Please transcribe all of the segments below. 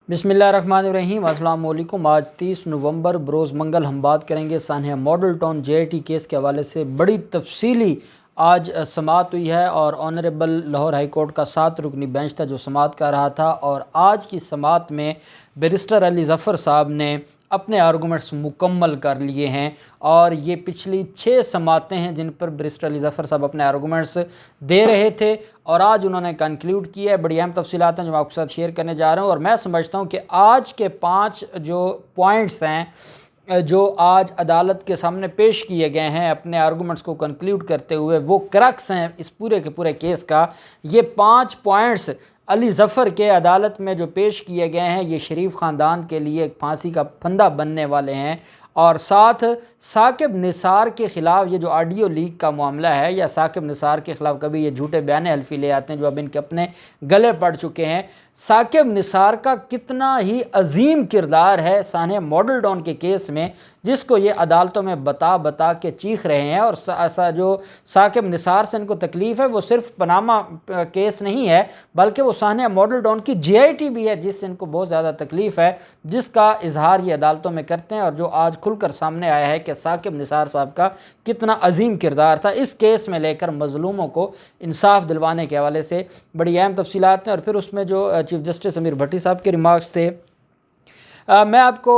बिस्मिल्लाहिर्रहमानिर्रहीम। अस्सलाम वालेकुम। आज 30 नवंबर बरोज़ मंगल हम बात करेंगे Sania model town JIT case के हवाले से। बड़ी तफसीली आज समाअत हुई है और ऑनरेबल लाहौर हाई कोर्ट का 7 रुकनी बेंच था जो समाअत कर रहा था। और आज की समाअत में बैरिस्टर अली ज़फ़र साहब ने अपने आर्गूमेंट्स मुकम्मल कर लिए हैं और ये पिछली 6 समाअतें हैं जिन पर बैरिस्टर अली ज़फ़र साहब अपने आर्गूमेंट्स दे रहे थे और आज उन्होंने कंक्लूड किया है। बड़ी अहम तफसीलात हैं जो मैं आपके साथ शेयर करने जा रहा हूँ और मैं समझता हूँ कि आज के 5 जो पॉइंट्स हैं जो आज अदालत के सामने पेश किए गए हैं अपने आर्गूमेंट्स को कंक्लूड करते हुए, वो क्रक्स हैं इस पूरे के पूरे केस का। ये 5 पॉइंट्स अली ज़फ़र के अदालत में जो पेश किए गए हैं ये शरीफ ख़ानदान के लिए एक फांसी का फंदा बनने वाले हैं। और साथ साकिब निसार के ख़िलाफ़ ये जो ऑडियो लीक का मामला है या साकिब निसार के ख़िलाफ़ कभी ये झूठे बयान हल्फी ले आते हैं जो अब इनके अपने गले पड़ चुके हैं। साकिब निसार का कितना ही अजीम किरदार है सानिया मॉडल टाउन के केस में, जिसको ये अदालतों में बता बता के चीख रहे हैं। और जो साकिब निसार से इनको तकलीफ़ है वो सिर्फ पनामा केस नहीं है बल्कि वो सानिया मॉडल टाउन की JIT भी है जिससे इनको बहुत ज़्यादा तकलीफ़ है, जिसका इजहार ये अदालतों में करते हैं। और जो आज खुलकर सामने आया है कि साकिब निसार साहब का कितना अजीम किरदार था इस केस में लेकर मज़लूमों को इंसाफ दिलवाने के हवाले से बड़ी अहम तफसीलात हैं। और फिर उसमें जो चीफ जस्टिस अमीर भट्टी साहब के रिमार्क्स थे, मैं आपको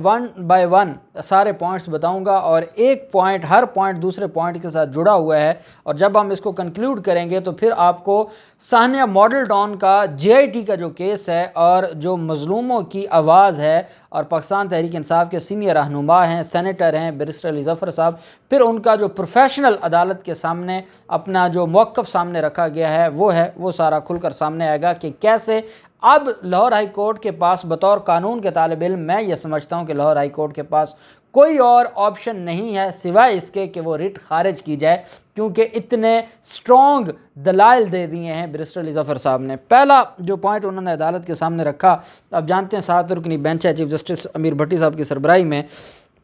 1 बाय 1 सारे पॉइंट्स बताऊंगा और एक पॉइंट, हर पॉइंट दूसरे पॉइंट के साथ जुड़ा हुआ है। और जब हम इसको कंक्लूड करेंगे तो फिर आपको सानिया मॉडल टाउन का JIT का जो केस है और जो मज़लूमों की आवाज़ है और पाकिस्तान तहरीक इंसाफ के सीनियर रहनुमा हैं, सेनेटर हैं बैरिस्टर अली ज़फ़र साहब, फिर उनका जो प्रोफेशनल अदालत के सामने अपना जो मौक़िफ़ सामने रखा गया है वो सारा खुलकर सामने आएगा कि कैसे अब लाहौर हाई कोर्ट के पास बतौर कानून के तालिब इल्म मैं ये समझता हूँ कि लाहौर हाई कोर्ट के पास कोई और ऑप्शन नहीं है सिवाय इसके कि वो रिट खारिज की जाए, क्योंकि इतने स्ट्रॉन्ग दलाइल दे दिए हैं बैरिस्टर अली ज़फ़र साहब ने। पहला जो पॉइंट उन्होंने अदालत के सामने रखा, अब जानते हैं 7 रुकनी बेंच है चीफ जस्टिस अमीर भट्टी साहब की सरबराही में।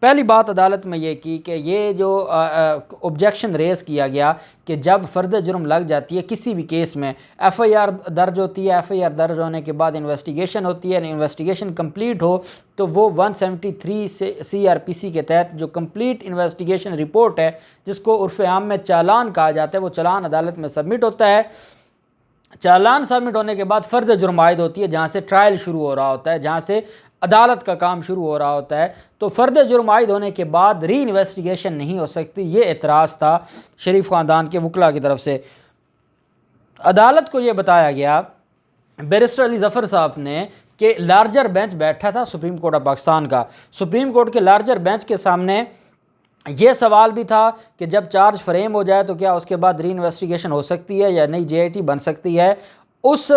पहली बात अदालत में ये की कि ये जो ऑब्जेक्शन रेज़ किया गया कि जब फ़र्द जुर्म लग जाती है किसी भी केस में, FIR दर्ज होती है, FIR दर्ज होने के बाद इन्वेस्टिगेशन होती है, इन्वेस्टिगेशन कंप्लीट हो तो वो 173 से CRPC के तहत जो कंप्लीट इन्वेस्टिगेशन रिपोर्ट है जिसको उर्फ़ आम में चालान कहा जाता है, वो चालान अदालत में सबमिट होता है। चालान सबमिट होने के बाद फ़र्द जुर्म आयद होती है जहाँ से ट्रायल शुरू हो रहा होता है, जहाँ से अदालत का काम शुरू हो रहा होता है। तो फ़र्द जुर्म आयद होने के बाद री इन्वेस्टिगेशन नहीं हो सकती, ये एतराज़ था शरीफ ख़ानदान के वकला की तरफ से। अदालत को ये बताया गया बैरिस्टर अली ज़फ़र साहब ने कि लार्जर बेंच बैठा था सुप्रीम कोर्ट ऑफ पाकिस्तान का, सुप्रीम कोर्ट के लार्जर बेंच के सामने ये सवाल भी था कि जब चार्ज फ्रेम हो जाए तो क्या उसके बाद री इन्वेस्टिगेशन हो सकती है या नई JIT बन सकती है। उस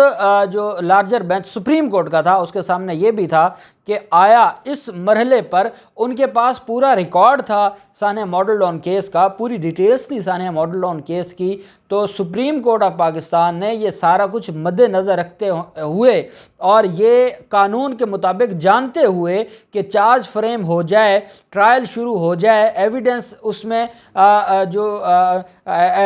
जो लार्जर बेंच सुप्रीम कोर्ट का था उसके सामने ये भी था कि आया इस मरहले पर उनके पास पूरा रिकॉर्ड था सानिया मॉडल टाउन केस का, पूरी डिटेल्स थी सानिया मॉडल टाउन केस की। तो सुप्रीम कोर्ट ऑफ पाकिस्तान ने ये सारा कुछ मद्देनज़र रखते हुए और ये कानून के मुताबिक जानते हुए कि चार्ज फ्रेम हो जाए, ट्रायल शुरू हो जाए, एविडेंस उसमें जो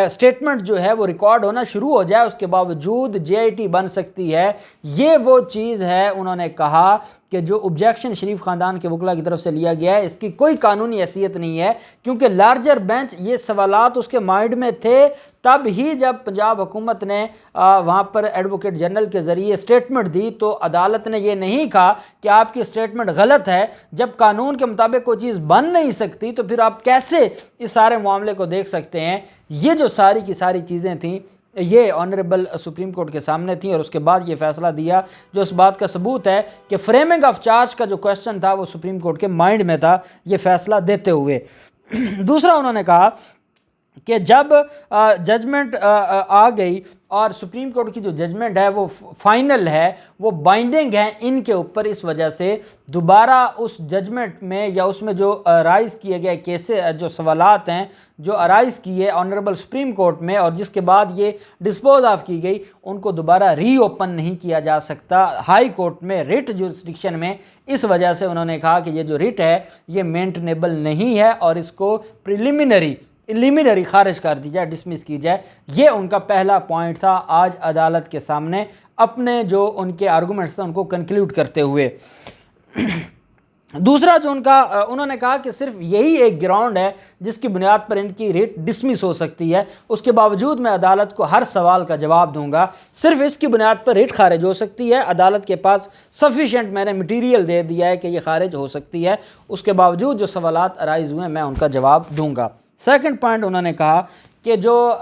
स्टेटमेंट जो है वो रिकॉर्ड होना शुरू हो जाए, उसके बावजूद JIT बन सकती है। ये वो चीज़ है, उन्होंने कहा कि जो ऑब्जेक्शन शरीफ ख़ानदान के वकला की तरफ से लिया गया है इसकी कोई कानूनी हैसियत नहीं है, क्योंकि लार्जर बेंच ये सवालात उसके माइंड में थे तब ही जब पंजाब हुकूमत ने वहाँ पर एडवोकेट जनरल के ज़रिए स्टेटमेंट दी तो अदालत ने ये नहीं कहा कि आपकी स्टेटमेंट गलत है। जब कानून के मुताबिक कोई चीज़ बन नहीं सकती तो फिर आप कैसे इस सारे मामले को देख सकते हैं। ये जो सारी की सारी चीज़ें थीं ये ऑनरेबल सुप्रीम कोर्ट के सामने थी और उसके बाद ये फ़ैसला दिया जो इस बात का सबूत है कि फ्रेमिंग ऑफ चार्ज का जो क्वेश्चन था वो सुप्रीम कोर्ट के माइंड में था ये फ़ैसला देते हुए। दूसरा उन्होंने कहा कि जब जजमेंट आ गई और सुप्रीम कोर्ट की जो जजमेंट है वो फाइनल है, वो बाइंडिंग है इनके ऊपर, इस वजह से दोबारा उस जजमेंट में या उसमें जो राइज़ किए गए केसेस, जो सवालात हैं जो अराइज़ किए ऑनरेबल सुप्रीम कोर्ट में और जिसके बाद ये डिस्पोज ऑफ की गई, उनको दोबारा रीओपन नहीं किया जा सकता हाई कोर्ट में रिट जुरिस्डिक्शन में। इस वजह से उन्होंने कहा कि ये जो रिट है ये मेंटेनेबल नहीं है और इसको प्रिलिमिनरी एलिमिनरी खारिज कर दी जाए, डिसमिस की जाए। ये उनका पहला पॉइंट था आज अदालत के सामने अपने जो उनके आर्गूमेंट्स थे उनको कंक्लूड करते हुए। दूसरा जो उन्होंने कहा कि सिर्फ यही एक ग्राउंड है जिसकी बुनियाद पर इनकी रिट डिसमिस हो सकती है, उसके बावजूद मैं अदालत को हर सवाल का जवाब दूंगा। सिर्फ इसकी बुनियाद पर रिट खारिज हो सकती है, अदालत के पास सफिशेंट मैंने मटीरियल दे दिया है कि ये खारिज हो सकती है, उसके बावजूद जो सवालात अराइज हुए मैं उनका जवाब दूंगा। सेकंड पॉइंट उन्होंने कहा कि जो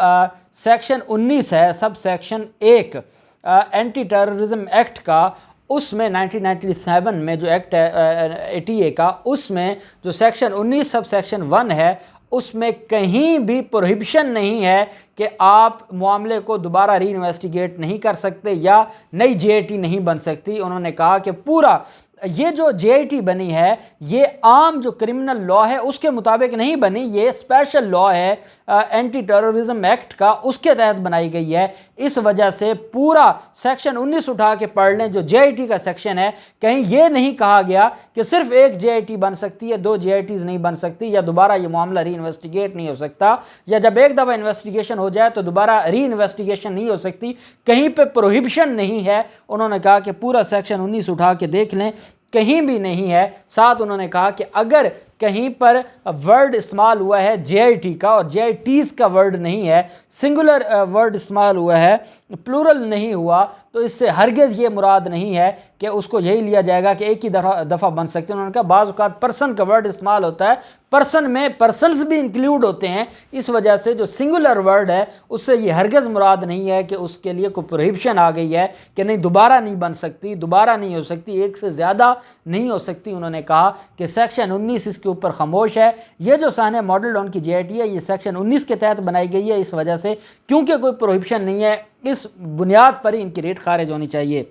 सेक्शन 19 है, sub section 1 anti terrorism act का, उसमें 1997 में जो एक्ट है ATA का, उसमें जो सेक्शन 19 सब सेक्शन 1 है, उसमें कहीं भी प्रोहिबिशन नहीं है कि आप मामले को दोबारा री इन्वेस्टिगेट नहीं कर सकते या नई JIT नहीं बन सकती। उन्होंने कहा कि पूरा ये जो JIT बनी है ये आम जो क्रिमिनल लॉ है उसके मुताबिक नहीं बनी, ये स्पेशल लॉ है एंटी टेररिज्म एक्ट का, उसके तहत बनाई गई है। इस वजह से पूरा सेक्शन 19 उठा के पढ़ लें जो JIT का सेक्शन है, कहीं ये नहीं कहा गया कि सिर्फ एक JIT बन सकती है, 2 JITs नहीं बन सकती, या दोबारा ये मामला री इन्वेस्टिगेट नहीं हो सकता, या जब एक दफ़ा इन्वेस्टिगेशन हो जाए तो दोबारा री इन्वेस्टिगेशन नहीं हो सकती। कहीं पे प्रोहिबिशन नहीं है। उन्होंने कहा कि पूरा सेक्शन 19 उठा के देख लें, कहीं भी नहीं है। साथ उन्होंने कहा कि अगर कहीं पर वर्ड इस्तेमाल हुआ है JIT का और JITs का वर्ड नहीं है, सिंगुलर वर्ड इस्तेमाल हुआ है, प्लूरल नहीं हुआ, तो इससे हरगिज़ ये मुराद नहीं है कि उसको यही लिया जाएगा कि एक ही दफ़ा बन सकते हैं। उन्होंने कहा बाज़ औक़ात पर्सन का वर्ड इस्तेमाल होता है, पर्सन में पर्सन्स भी इंक्लूड होते हैं, इस वजह से जो सिंगुलर वर्ड है उससे ये हरगिज़ मुराद नहीं है कि उसके लिए कोई प्रोहिबिशन आ गई है कि नहीं दोबारा नहीं बन सकती, दोबारा नहीं हो सकती, एक से ज़्यादा नहीं हो सकती। उन्होंने कहा कि सेक्शन 19 इसके ऊपर खामोश है। ये जो सानिया मॉडल टाउन की JIT है ये सेक्शन 19 के तहत बनाई गई है, इस वजह से क्योंकि कोई प्रोहिबिशन नहीं है, इस बुनियाद पर ही इनकी रेट खारिज होनी चाहिए।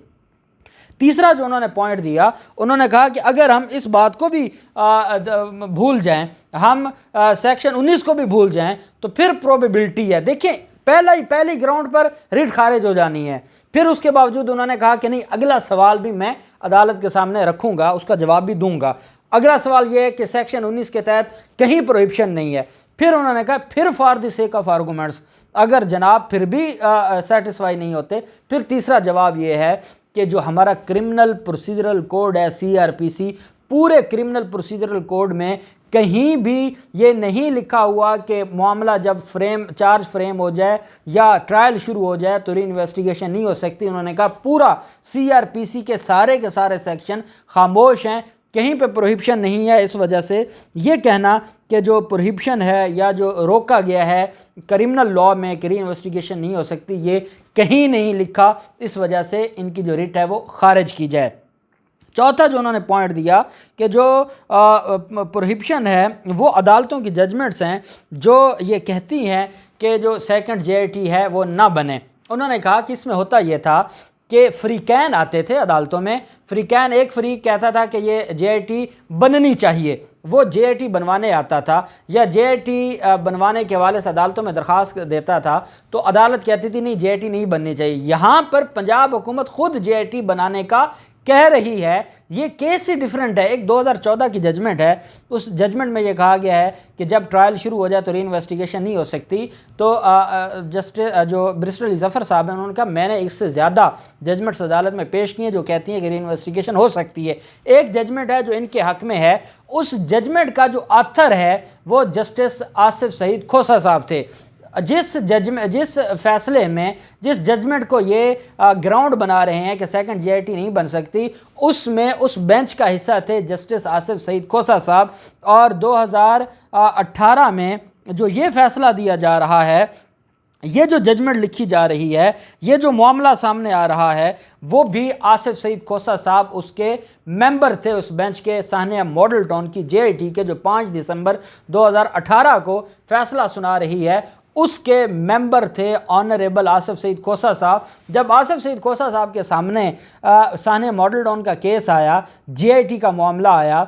तीसरा जो उन्होंने पॉइंट दिया, उन्होंने कहा कि अगर हम इस बात को भी भूल जाएं, हम सेक्शन 19 को भी भूल जाएं, तो फिर प्रोबेबिलिटी है। देखिए पहली ग्राउंड पर रिट खारिज हो जानी है। फिर उसके बावजूद उन्होंने कहा कि नहीं, अगला सवाल भी मैं अदालत के सामने रखूंगा, उसका जवाब भी दूंगा। अगला सवाल यह है कि सेक्शन 19 के तहत कहीं प्रोहिबिशन नहीं है। फिर उन्होंने कहा फिर for the sake of arguments, अगर जनाब फिर भी सेटिस्फाई नहीं होते, फिर तीसरा जवाब यह है कि जो हमारा क्रिमिनल प्रोसीजरल कोड है CRPC, पूरे क्रिमिनल प्रोसीजरल कोड में कहीं भी ये नहीं लिखा हुआ कि मामला जब चार्ज फ्रेम हो जाए या ट्रायल शुरू हो जाए तो री इन्वेस्टिगेशन नहीं हो सकती। उन्होंने कहा पूरा CRPC के सारे सेक्शन खामोश हैं, कहीं पे प्रोहिबिशन नहीं है। इस वजह से ये कहना कि जो प्रोहिबिशन है या जो रोका गया है क्रिमिनल लॉ में कि री इन्वेस्टिगेशन नहीं हो सकती, ये कहीं नहीं लिखा, इस वजह से इनकी जो रिट है वो खारिज की जाए। चौथा जो उन्होंने पॉइंट दिया कि जो प्रोहिबिशन है वो अदालतों की जजमेंट्स हैं जो ये कहती हैं कि जो सेकंड JIT है वो ना बने। उन्होंने कहा कि इसमें होता ये था कि फ्रीकैन आते थे अदालतों में, फ्रीकैन एक फ्रीक कहता था कि ये JIT बननी चाहिए, वो JIT बनवाने आता था या JIT बनवाने के हवाले से अदालतों में दरख्वास्त देता था, तो अदालत कहती थी नहीं JIT नहीं बननी चाहिए। यहाँ पर पंजाब हुकूमत खुद JIT बनाने का कह रही है। ये केस ही डिफरेंट है। एक 2014 की जजमेंट है, उस जजमेंट में ये कहा गया है कि जब ट्रायल शुरू हो जाए तो री इन्वेस्टिगेशन नहीं हो सकती। तो जस्टिस जो ब्रिस्टल जफ़र साहब हैं उन्होंने कहा मैंने इससे ज़्यादा जजमेंट्स अदालत में पेश की हैं जो कहती हैं कि री इन्वेस्टिगेशन हो सकती है। एक जजमेंट है जो इनके हक़ में है, उस जजमेंट का जो ऑथर है वो जस्टिस आसिफ सईद खोसा साहब थे। जिस फैसले में जिस जजमेंट को ये ग्राउंड बना रहे हैं कि सेकंड JIT नहीं बन सकती, उसमें उस बेंच का हिस्सा थे जस्टिस आसिफ सईद खोसा साहब। और 2018 में जो ये फैसला दिया जा रहा है, ये जो जजमेंट लिखी जा रही है, ये जो मामला सामने आ रहा है, वो भी आसिफ सईद खोसा साहब उसके मेंबर थे उस बेंच के। सानिया मॉडल टाउन की JIT के जो 5 दिसंबर 2018 को फैसला सुना रही है, उसके मेंबर थे ऑनरेबल आसिफ सईद खोसा साहब। जब आसिफ सईद खोसा साहब के सामने सानिया मॉडल टाउन का केस आया, JIT का मामला आया,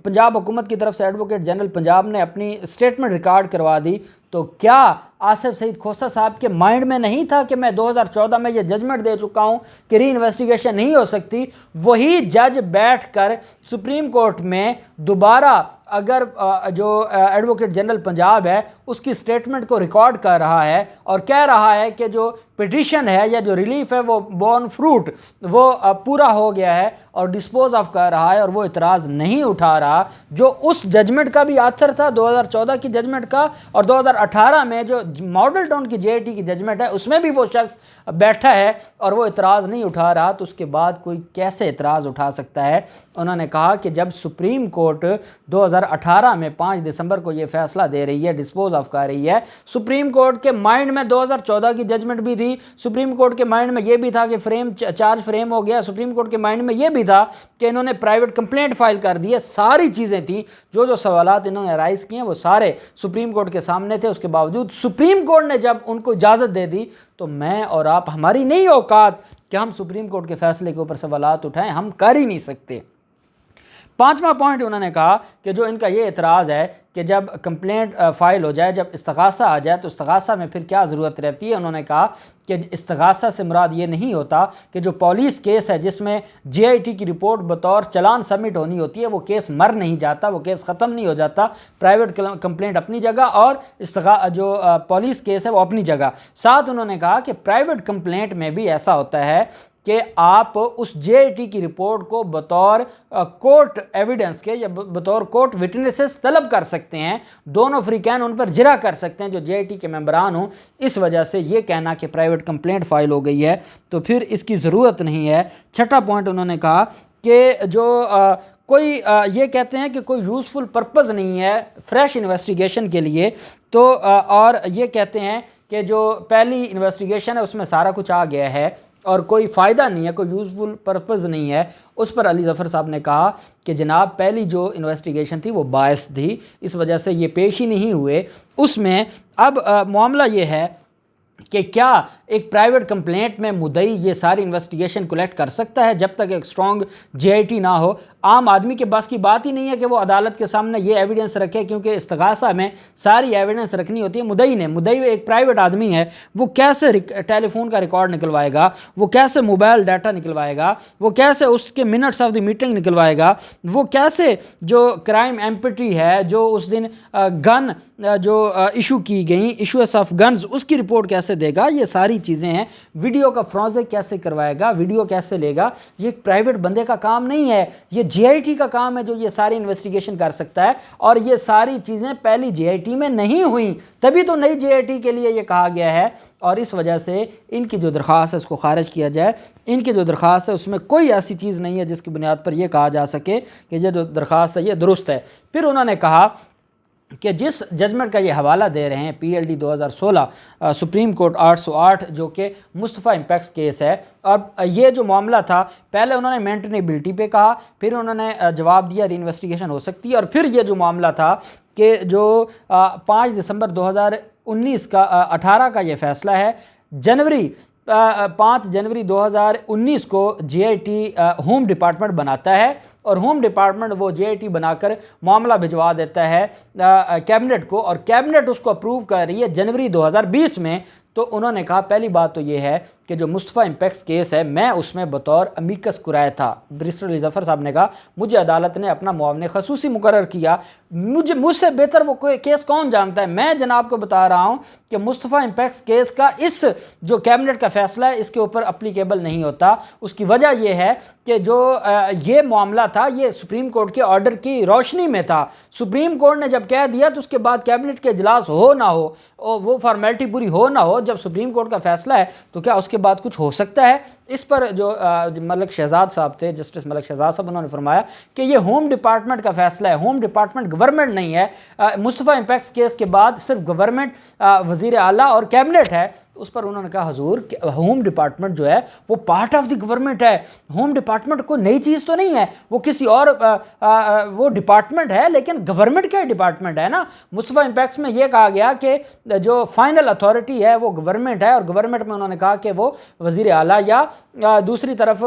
पंजाब हुकूमत की तरफ से एडवोकेट जनरल पंजाब ने अपनी स्टेटमेंट रिकॉर्ड करवा दी, तो क्या आसिफ सईद खोसा साहब के माइंड में नहीं था कि मैं 2014 में ये जजमेंट दे चुका हूं कि री इन्वेस्टिगेशन नहीं हो सकती? वही जज बैठकर सुप्रीम कोर्ट में दोबारा अगर जो एडवोकेट जनरल पंजाब है उसकी स्टेटमेंट को रिकॉर्ड कर रहा है और कह रहा है कि जो पिटिशन है या जो रिलीफ है वो बॉर्न फ्रूट वो पूरा हो गया है और डिस्पोज ऑफ कर रहा है और वो इतराज़ नहीं उठा रहा, जो उस जजमेंट का भी आथर था 2014 की जजमेंट का, और 2018 में जो मॉडल टाउन की जेआईटी की जजमेंट है उसमें भी वो शख्स बैठा है और वो इतराज़ नहीं उठा रहा, तो उसके बाद कोई कैसे इतराज़ उठा सकता है? उन्होंने कहा कि जब सुप्रीम कोर्ट 2018 में 5 दिसंबर को ये फैसला दे रही है, डिस्पोज ऑफ कर रही है, सुप्रीम कोर्ट के माइंड में 2014 की जजमेंट भी थी, सुप्रीम कोर्ट के माइंड में ये भी था कि चार्ज फ्रेम हो गया, सुप्रीम कोर्ट के माइंड में ये भी था कि इन्होंने प्राइवेट कंप्लेंट फाइल कर दी है, सारी चीज़ें थी, जो सवालात इन्होंने राइज किए वो सारे सुप्रीम कोर्ट के सामने थे। उसके बावजूद सुप्रीम कोर्ट ने जब उनको इजाज़त दे दी तो मैं और आप, हमारी नहीं औकात कि हम सुप्रीम कोर्ट के फैसले के ऊपर सवालात उठाएं, हम कर ही नहीं सकते। पांचवा पॉइंट उन्होंने कहा कि जो इनका ये एतराज़ है कि जब कंप्लेंट फ़ाइल हो जाए, जब इस्तग़ासा आ जाए तो इस्तग़ासा में फिर क्या ज़रूरत रहती है? उन्होंने कहा कि इस्तग़ासा से मुराद ये नहीं होता कि जो पुलिस केस है जिसमें जेआईटी की रिपोर्ट बतौर चलान सबमिट होनी होती है, वो केस मर नहीं जाता, वो केस ख़त्म नहीं हो जाता। प्राइवेट कंप्लेंट अपनी जगह और जो पुलिस केस है वो अपनी जगह। साथ उन्होंने कहा कि प्राइवेट कंप्लेंट में भी ऐसा होता है कि आप उस जेआईटी की रिपोर्ट को बतौर कोर्ट एविडेंस के या बतौर कोर्ट विटनेसेस तलब कर सकते हैं, दोनों फ्रीकैन उन पर जिरा कर सकते हैं जो जेआईटी के मेंबरान हों। इस वजह से ये कहना कि प्राइवेट कंप्लेंट फाइल हो गई है तो फिर इसकी ज़रूरत नहीं है। छठा पॉइंट उन्होंने कहा कि जो कोई ये कहते हैं कि कोई यूज़फुल पर्पज़ नहीं है फ्रेश इन्वेस्टिगेशन के लिए, तो और ये कहते हैं कि जो पहली इन्वेस्टिगेशन है उसमें सारा कुछ आ गया है और कोई फ़ायदा नहीं है, कोई यूज़फुल पर्पज़ नहीं है। उस पर अली ज़फ़र साहब ने कहा कि जनाब पहली जो इन्वेस्टिगेशन थी वो बायस थी, इस वजह से ये पेश ही नहीं हुए उसमें। अब मामला ये है कि क्या एक प्राइवेट कंप्लेंट में मुद्दई ये सारी इन्वेस्टिगेशन कलेक्ट कर सकता है जब तक एक स्ट्रॉन्ग जेआईटी ना हो? आम आदमी के बस की बात ही नहीं है कि वो अदालत के सामने ये एविडेंस रखे, क्योंकि इस्तग़ासा में सारी एविडेंस रखनी होती है मुद्दई ने। मुद्दई एक प्राइवेट आदमी है, वो कैसे टेलीफोन का रिकॉर्ड निकलवाएगा, वो कैसे मोबाइल डाटा निकलवाएगा, वो कैसे उसके मिनट्स ऑफ द मीटिंग निकलवाएगा, वो कैसे जो क्राइम एम्पिटी है, जो उस दिन गन जो इशू की गई, इशूस ऑफ गन्स, उसकी रिपोर्ट कैसे देगा? ये सारी चीज़ें हैं। वीडियो का फोरेंसिक कैसे करवाएगा, वीडियो कैसे लेगा? ये एक प्राइवेट बंदे का काम नहीं है, ये जेआईटी का काम है जो ये सारी इन्वेस्टिगेशन कर सकता है। और ये सारी चीज़ें पहली जेआईटी में नहीं हुई, तभी तो नई जेआईटी के लिए ये कहा गया है। और इस वजह से इनकी जो दरख्वास्त है उसको खारिज किया जाए। इनकी जो दरख्वास्त है उसमें कोई ऐसी चीज़ नहीं है जिसकी बुनियाद पर यह कहा जा सके कि ये जो दरख्वास्त है ये दुरुस्त है। फिर उन्होंने कहा कि जिस जजमेंट का ये हवाला दे रहे हैं PLD 2016 सुप्रीम कोर्ट 808 जो कि मुस्तफ़ा इम्पैक्ट्स केस है, और ये जो मामला था पहले उन्होंने मेंटेनेबिलिटी पे कहा, फिर उन्होंने जवाब दिया री इन्वेस्टिगेशन हो सकती है, और फिर ये जो मामला था कि जो 5 दिसंबर 2019 का 18 का ये फ़ैसला है, 5 जनवरी 2019 को जेआईटी होम डिपार्टमेंट बनाता है और होम डिपार्टमेंट वो जेआईटी बनाकर मामला भिजवा देता है कैबिनेट को, और कैबिनेट उसको अप्रूव कर रही है जनवरी 2020 में। तो उन्होंने कहा पहली बात तो ये है कि जो मुस्तफ़ा इम्पैक्ट्स केस है मैं उसमें बतौर अमीकस कुराया था। बैरिस्टर अली ज़फ़र साहब ने कहा मुझे अदालत ने अपना मुआवने खसूसी मुकर्रर किया, मुझसे बेहतर वो कोई केस कौन जानता है। मैं जनाब को बता रहा हूँ कि मुस्तफ़ा इम्पैक्ट्स केस का इस जो कैबिनेट का फ़ैसला है इसके ऊपर अप्लीकेबल नहीं होता। उसकी वजह यह है कि जो ये मामला था ये सुप्रीम कोर्ट के ऑर्डर की रोशनी में था। सुप्रीम कोर्ट ने जब कह दिया तो उसके बाद कैबिनेट के इजलास हो ना हो, वो फॉर्मेलिटी पूरी हो ना हो, जब सुप्रीम कोर्ट का फैसला है तो क्या उसके बाद कुछ हो सकता है? इस पर जो मलिक शहजाद साहब थे, जस्टिस मलिक शहजाद साहब, उन्होंने फरमाया कि ये होम डिपार्टमेंट का फैसला है, होम डिपार्टमेंट गवर्नमेंट नहीं है। मुस्तफ़ा इम्पैक्ट्स केस के बाद सिर्फ गवर्नमेंट वज़ीर आला और कैबिनेट है। उस पर उन्होंने कहा हुजूर होम डिपार्टमेंट जो है वो पार्ट ऑफ द गवर्नमेंट है, होम डिपार्टमेंट कोई नई चीज़ तो नहीं है, वो किसी और वो डिपार्टमेंट है लेकिन गवर्नमेंट का डिपार्टमेंट है ना। मुस्तफ़ा इम्पैक्ट्स में ये कहा गया कि जो फाइनल अथॉरिटी है वो गवर्नमेंट है और गवर्नमेंट में उन्होंने कहा कि वो वज़ीर आला या दूसरी तरफ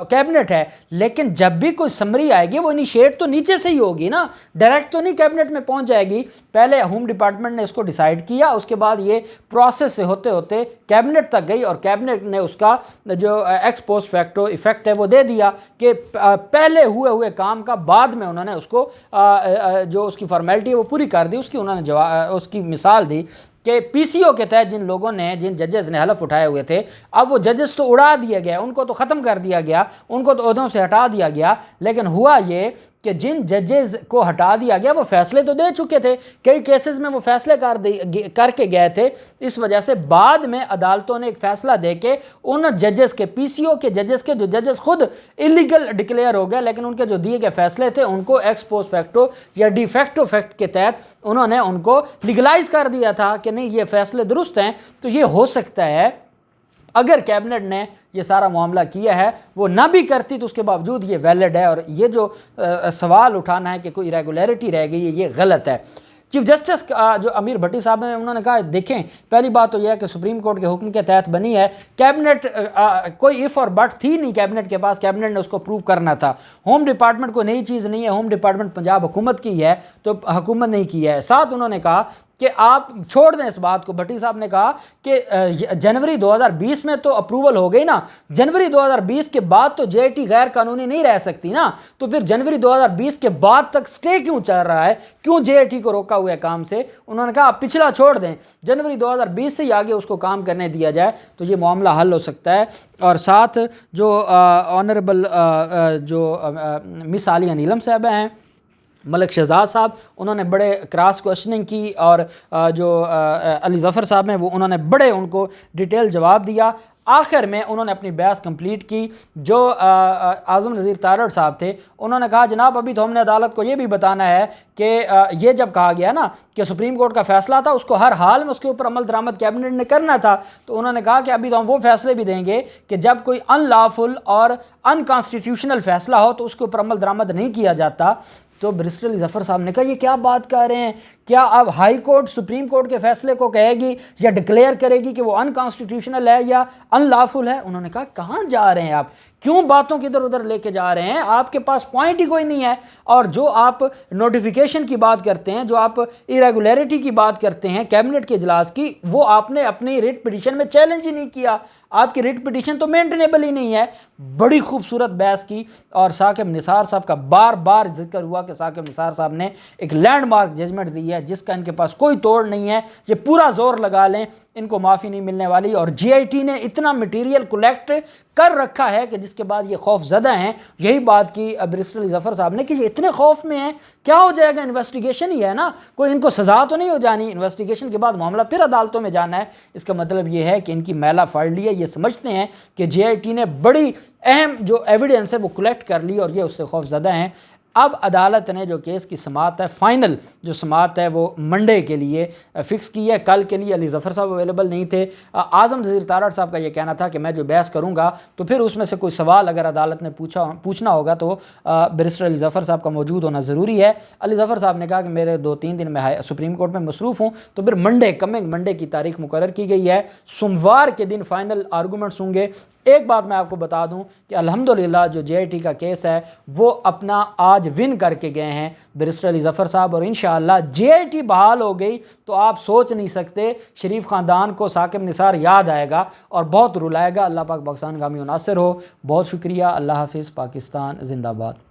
कैबिनेट है, लेकिन जब भी कोई समरी आएगी वो इनिशिएट तो नीचे से ही होगी ना, डायरेक्ट तो नहीं कैबिनेट में पहुंच जाएगी। पहले होम डिपार्टमेंट ने इसको डिसाइड किया, उसके बाद ये प्रोसेस से होते होते कैबिनेट तक गई और कैबिनेट ने उसका जो एक्स पोस्ट फैक्टो इफेक्ट है वो दे दिया कि पहले हुए काम का बाद में उन्होंने उसको जो उसकी फॉर्मेलिटी है वो पूरी कर दी। उसकी उन्होंने उसकी मिसाल दी कि पीसीओ के तहत जिन जजेस ने हलफ उठाए हुए थे, अब वो जजेस तो उड़ा दिए गए, उनको तो ख़त्म कर दिया गया, उनको तो ओहदों से हटा दिया गया, लेकिन हुआ ये कि जिन जजेस को हटा दिया गया वो फैसले तो दे चुके थे, कई केसेस में वो फैसले करके गए थे। इस वजह से बाद में अदालतों ने एक फैसला दे के उन जजेस के, पीसीओ के जो जजेस खुद इलीगल डिक्लेयर हो गए, लेकिन उनके जो दिए गए फैसले थे उनको एक्स पोस्ट फैक्टो या डी फैक्टो फैक्ट के तहत उन्होंने उनको लीगलाइज कर दिया था कि नहीं ये फैसले दुरुस्त हैं। तो ये हो सकता है अगर कैबिनेट ने ये सारा मामला किया है, वो ना भी करती तो उसके बावजूद ये वैलिड है, और ये जो सवाल उठाना है कि कोई इरेगुलरिटी रह गई है, ये गलत है। चीफ जस्टिस जो अमीर भट्टी साहब हैं उन्होंने कहा देखें, पहली बात तो यह है कि सुप्रीम कोर्ट के हुक्म के तहत बनी है, कैबिनेट कोई इफ़ और बट थी नहीं कैबिनेट के पास, कैबिनेट ने उसको प्रूव करना था। होम डिपार्टमेंट को नई चीज़ नहीं है, होम डिपार्टमेंट पंजाब हुकूमत की है तो हुकूमत नहीं की है। साथ उन्होंने कहा कि आप छोड़ दें इस बात को। भट्टी साहब ने कहा कि जनवरी 2020 में तो अप्रूवल हो गई ना, जनवरी 2020 के बाद तो जेआईटी गैर कानूनी नहीं रह सकती ना, तो फिर जनवरी 2020 के बाद तक स्टे क्यों चल रहा है, क्यों जेआईटी को रोका हुआ है काम से। उन्होंने कहा आप पिछला छोड़ दें, जनवरी 2020 से ही आगे उसको काम करने दिया जाए तो ये मामला हल हो सकता है। और साथ जो ऑनरेबल जो मिस आलिया नीलम साहब हैं, मलिक शहजाद साहब, उन्होंने बड़े क्रॉस क्वेश्चनिंग की, और जो अली ज़फ़र साहब हैं वो उन्होंने बड़े उनको डिटेल जवाब दिया। आखिर में उन्होंने अपनी बहस कंप्लीट की। जो आज़म नज़ीर तारड़ साहब थे उन्होंने कहा जनाब अभी तो हमने अदालत को ये भी बताना है कि ये जब कहा गया ना कि सुप्रीम कोर्ट का फैसला था उसको हर हाल में उसके ऊपर अमल दरामद कैबिनेट ने करना था, तो उन्होंने कहा कि अभी तो हम वो फैसले भी देंगे कि जब कोई अनलॉफुल और अनकॉन्स्टिट्यूशनल फैसला हो तो उसके ऊपर अमल दरामद नहीं किया जाता। तो बैरिस्टर अली ज़फ़र साहब ने कहा ये क्या बात कर रहे हैं, क्या अब हाई कोर्ट सुप्रीम कोर्ट के फैसले को कहेगी या डिक्लेयर करेगी कि वो अनकॉन्स्टिट्यूशनल है या अनलॉफुल है। उन्होंने कहा कहाँ जा रहे हैं आप, क्यों बातों की इधर उधर लेके जा रहे हैं, आपके पास पॉइंट ही कोई नहीं है। और जो आप नोटिफिकेशन की बात करते हैं, जो आप इरेगुलरिटी की बात करते हैं कैबिनेट के इजलास की, वो आपने अपनी रिट पिटीशन में चैलेंज ही नहीं किया, आपकी रिट पिटीशन तो मेंटेनेबल ही नहीं है। बड़ी खूबसूरत बहस की, और साकिब निसार साहब का बार बार जिक्र हुआ कि साकिब निसार साहब ने एक लैंडमार्क जजमेंट दी है जिसका इनके पास कोई तोड़ नहीं है, ये पूरा जोर लगा लें इनको माफ़ी नहीं मिलने वाली। और जीआईटी ने इतना मटेरियल कलेक्ट कर रखा है कि जिसके बाद ये खौफ ज़दा हैं। यही बात की बैरिस्टर अली ज़फ़र साहब ने कि ये इतने खौफ में हैं, क्या हो जाएगा, इन्वेस्टिगेशन ही है ना, कोई इनको सज़ा तो नहीं हो जानी, इन्वेस्टिगेशन के बाद मामला फिर अदालतों में जाना है। इसका मतलब ये है कि इनकी मैला फाड़ ली है, ये समझते हैं कि जीआईटी ने बड़ी अहम जो एविडेंस है वो कलेक्ट कर ली और ये उससे खौफ ज़दा हैं। अब अदालत ने जो केस की समाअत है, फाइनल जो समाअत है वो मंडे के लिए फ़िक्स की है। कल के लिए अली ज़फ़र साहब अवेलेबल नहीं थे। आज़म नज़ीर तारड़ साहब का ये कहना था कि मैं जो बहस करूँगा तो फिर उसमें से कोई सवाल अगर अदालत ने पूछना होगा तो बैरिस्टर अली ज़फ़र साहब का मौजूद होना ज़रूरी है। अली ज़फ़र साहब ने कहा कि मेरे 2-3 दिन में सुप्रीम कोर्ट में मसरूफ़ हूँ, तो फिर मंडे, कमिंग मंडे की तारीख मुकर्रर की गई है। सोमवार के दिन फाइनल आर्गूमेंट्स होंगे। एक बात मैं आपको बता दूं कि अल्हम्दुलिल्लाह जो जेआईटी का केस है वो अपना आज विन करके गए हैं बैरिस्टर अली ज़फ़र साहब, और इंशाअल्लाह जेआईटी बहाल हो गई तो आप सोच नहीं सकते शरीफ ख़ानदान को साकिब निसार याद आएगा और बहुत रुलाएगा। अल्लाह पाक पाकिस्तान गामी नासिर हो। बहुत शुक्रिया। अल्लाह हाफ़िज़। पाकिस्तान ज़िंदाबाद।